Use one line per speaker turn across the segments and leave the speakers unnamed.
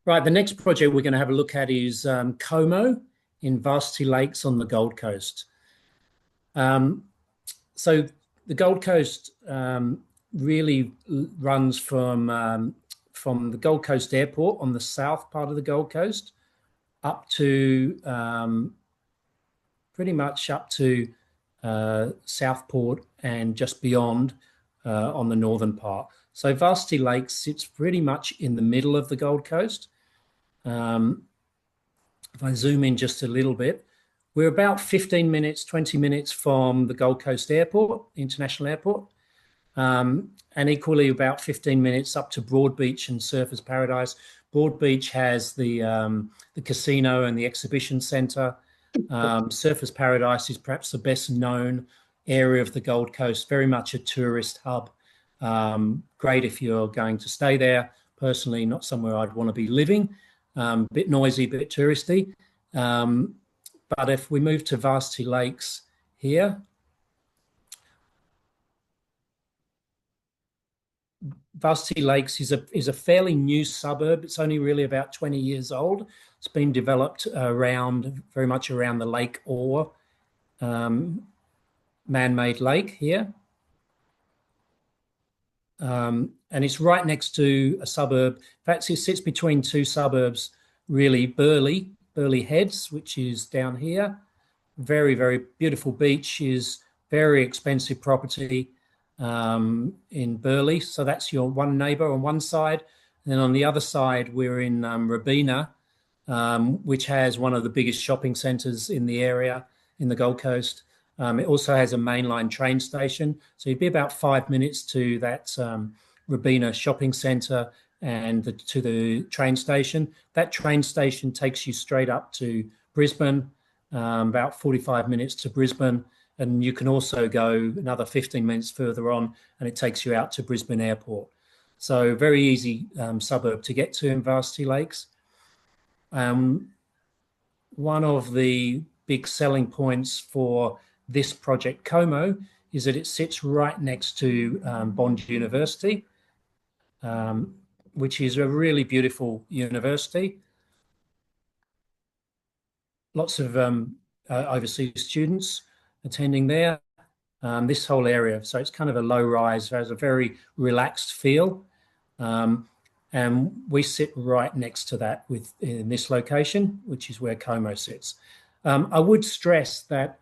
Right, the next project we're going to have a look at is Como in Varsity Lakes on the Gold Coast. Um, so the Gold Coast really runs from the Gold Coast Airport on the south part of the Gold Coast up to pretty much up to Southport and just beyond on the northern part. So Varsity Lakes sits pretty much in the middle of the Gold Coast. Um, if I zoom in just a little bit, we're about 15 minutes, 20 minutes from the Gold Coast Airport, International Airport, and equally about 15 minutes up to Broadbeach and Surfers Paradise. Broadbeach has the casino and the exhibition centre. Surfers Paradise is perhaps the best known area of the Gold Coast, very much a tourist hub. Great if you're going to stay there. Personally, not somewhere I'd want to be living. Bit noisy, bit touristy. But if we move to Varsity Lakes here, Varsity Lakes is a fairly new suburb. It's only really about 20 years old. It's been developed around very much around the Lake Orr man-made lake here. And it's right next to a suburb. In fact, it sits between two suburbs, really, Burleigh Heads, which is down here. Very, very beautiful beach, is very expensive property in Burleigh. So that's your one neighbour on one side. And then on the other side, we're in Robina, which has one of the biggest shopping centres in the area in the Gold Coast. It also has a mainline train station. So you'd be about 5 minutes to that Robina shopping centre and to the train station. That train station takes you straight up to Brisbane, about 45 minutes to Brisbane. And you can also go another 15 minutes further on and it takes you out to Brisbane Airport. So very easy suburb to get to in Varsity Lakes. One of the big selling points for this project, Como, is that it sits right next to Bond University, which is a really beautiful university. Lots of overseas students attending there. This whole area, so it's kind of a low rise, has a very relaxed feel. And we sit right next to that in this location, which is where Como sits. I would stress that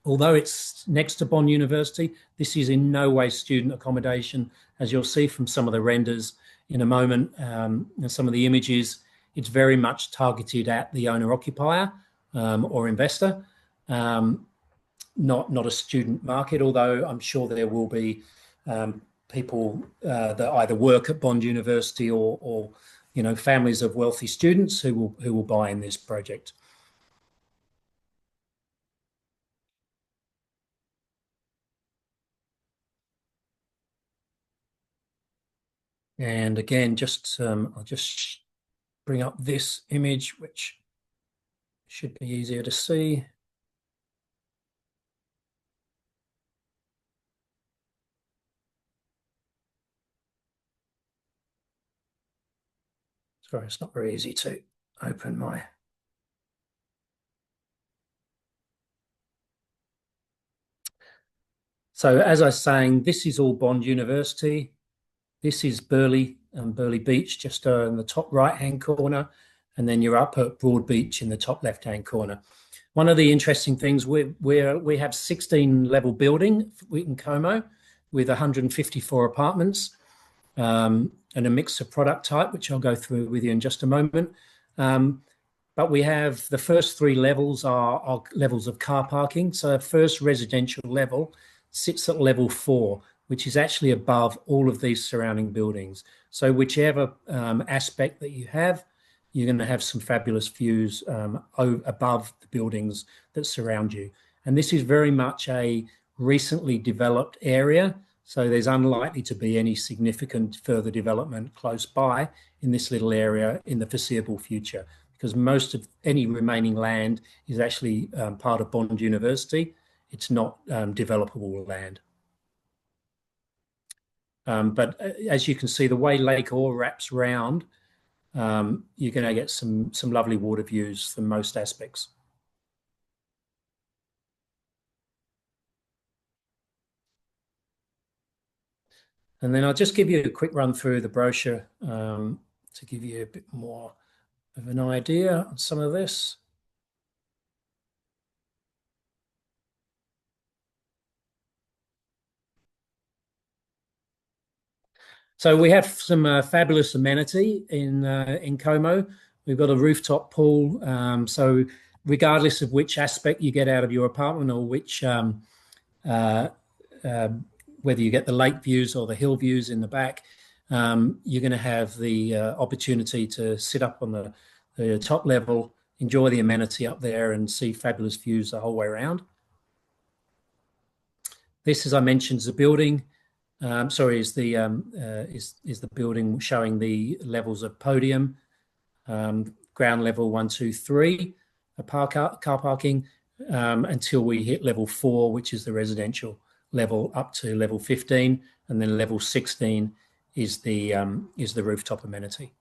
although it's next to Bond University, this is in no way student accommodation. As you'll see from some of the renders in a moment, and some of the images, it's very much targeted at the owner-occupier or investor, not a student market, although I'm sure there will be people that either work at Bond University or families of wealthy students who will buy in this project. And again, I'll just bring up this image, which should be easier to see. Sorry, it's not very easy to open my. So as I was saying, this is all Bond University. This is Burleigh Beach, just in the top right-hand corner, and then you're up at Broadbeach in the top left-hand corner. One of the interesting things, we have 16-level building in Como with 154 apartments and a mix of product type, which I'll go through with you in just a moment. But we have the first three levels are levels of car parking. So the first residential level sits at level 4, which is actually above all of these surrounding buildings. So whichever aspect that you have, you're going to have some fabulous views above the buildings that surround you. And this is very much a recently developed area. So there's unlikely to be any significant further development close by in this little area in the foreseeable future, because most of any remaining land is actually part of Bond University. It's not developable land. But as you can see, the way Lake Orr wraps round you're going to get some lovely water views from most aspects. And then I'll just give you a quick run through the brochure to give you a bit more of an idea on some of this. So we have some fabulous amenity in Como. We've got a rooftop pool. So regardless of which aspect you get out of your apartment or which uh, um, whether you get the lake views or the hill views in the back, you're going to have the opportunity to sit up on the top level, enjoy the amenity up there, and see fabulous views the whole way around. This, as I mentioned, is the building. Sorry, is the building showing the levels of podium, ground level 1, 2, 3, car parking, until we hit level 4, which is the residential level, up to level 15, and then level 16 is the rooftop amenity.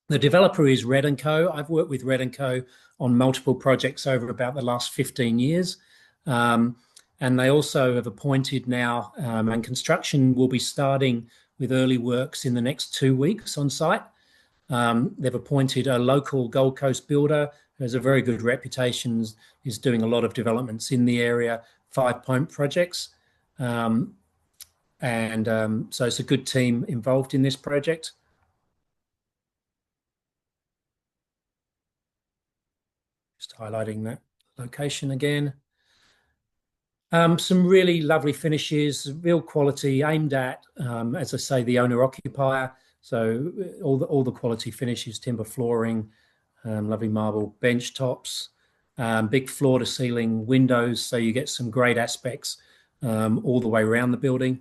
The developer is Red and Co. I've worked with Red and Co. on multiple projects over about the last 15 years. And they also have appointed now, and construction will be starting with early works in the next 2 weeks on site. They've appointed a local Gold Coast builder who has a very good reputation, is doing a lot of developments in the area, 5 Point projects. So it's a good team involved in this project. Just highlighting that location again. Some really lovely finishes, real quality, aimed at, as I say, the owner occupier. So all the quality finishes, timber flooring, lovely marble bench tops, big floor to ceiling windows, so you get some great aspects all the way around the building.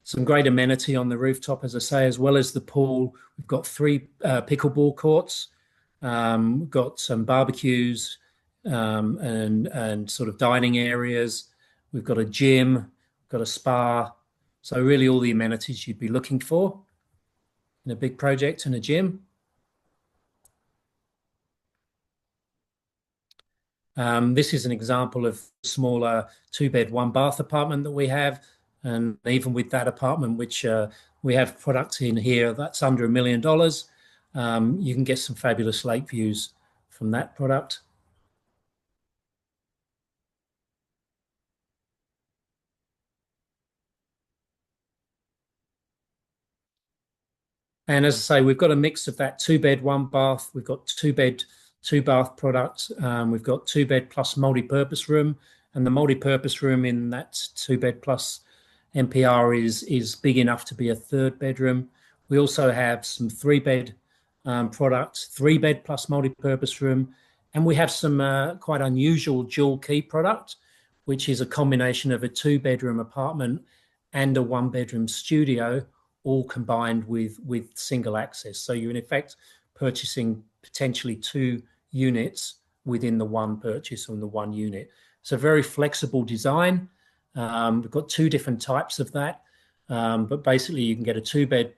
Some great amenity on the rooftop, as I say, as well as the pool. We've got 3 pickleball courts. We've got some barbecues and sort of dining areas. We've got a gym, got a spa. So really all the amenities you'd be looking for in a big project and a gym. This is an example of smaller 2-bed, 1-bath apartment that we have. And even with that apartment, which we have product in here that's under $1 million, you can get some fabulous lake views from that product. And as I say, we've got a mix of that 2-bed, 1-bath. We've got 2-bed, 2-bath product. We've got 2-bed plus multi-purpose room. And the multi-purpose room in that 2-bed plus MPR is big enough to be a 3rd bedroom. We also have some 3-bed product, 3-bed plus multi-purpose room. And we have some quite unusual dual key product, which is a combination of a 2-bedroom apartment and a 1-bedroom studio, all combined with single access. So you're in effect purchasing potentially 2 units within the one purchase on the one unit. It's a very flexible design. We've got 2 different types of that, but basically you can get a 2-bed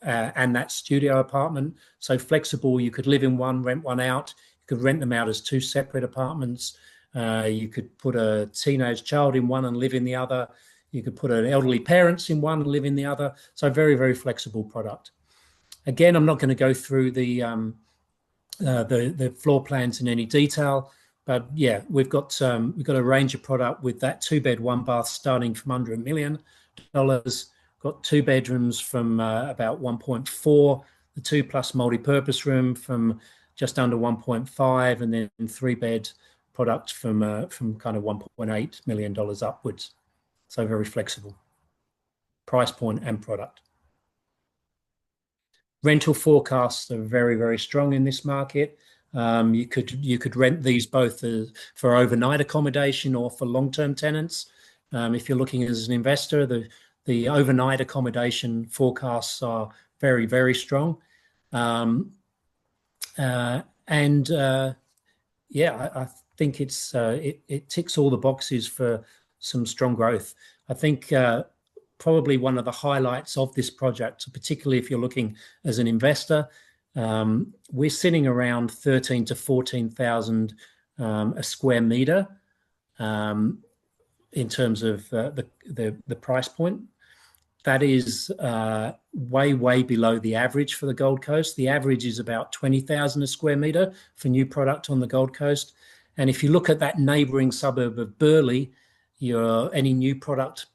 and that studio apartment. So flexible, you could live in one, rent one out. You could rent them out as 2 separate apartments. You could put a teenage child in one and live in the other. You could put an elderly parents in one and live in the other. So very, very flexible product. Again, I'm not going to go through the floor plans in any detail, but yeah, we've got a range of product with that 2-bed, 1-bath starting from under $1 million. Got 2 bedrooms from about 1.4, the 2 plus multi-purpose room from just under 1.5, and then 3-bed product from kind of $1.8 million upwards. So very flexible price point and product. Rental forecasts are very, very strong in this market. You could rent these both for overnight accommodation or for long-term tenants. If you're looking as an investor, the overnight accommodation forecasts are very, very strong. And yeah, I think it ticks all the boxes for some strong growth. I think probably one of the highlights of this project, particularly if you're looking as an investor, we're sitting around 13 to 14,000 a square meter in terms of the price point. That is way below the average for the Gold Coast. The average is about 20,000 a square metre for new product on the Gold Coast. And if you look at that neighbouring suburb of Burleigh, any new product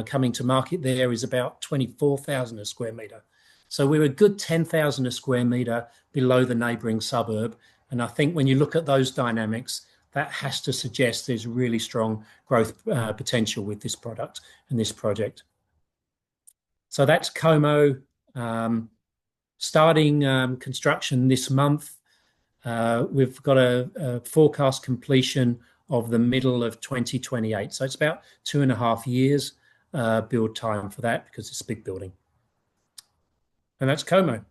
coming to market there is about 24,000 a square metre. So we're a good 10,000 a square metre below the neighbouring suburb. And I think when you look at those dynamics, that has to suggest there's really strong growth potential with this product and this project. So that's Como, starting construction this month. We've got a forecast completion of the middle of 2028. So it's about 2.5 years build time for that because it's a big building. And that's Como.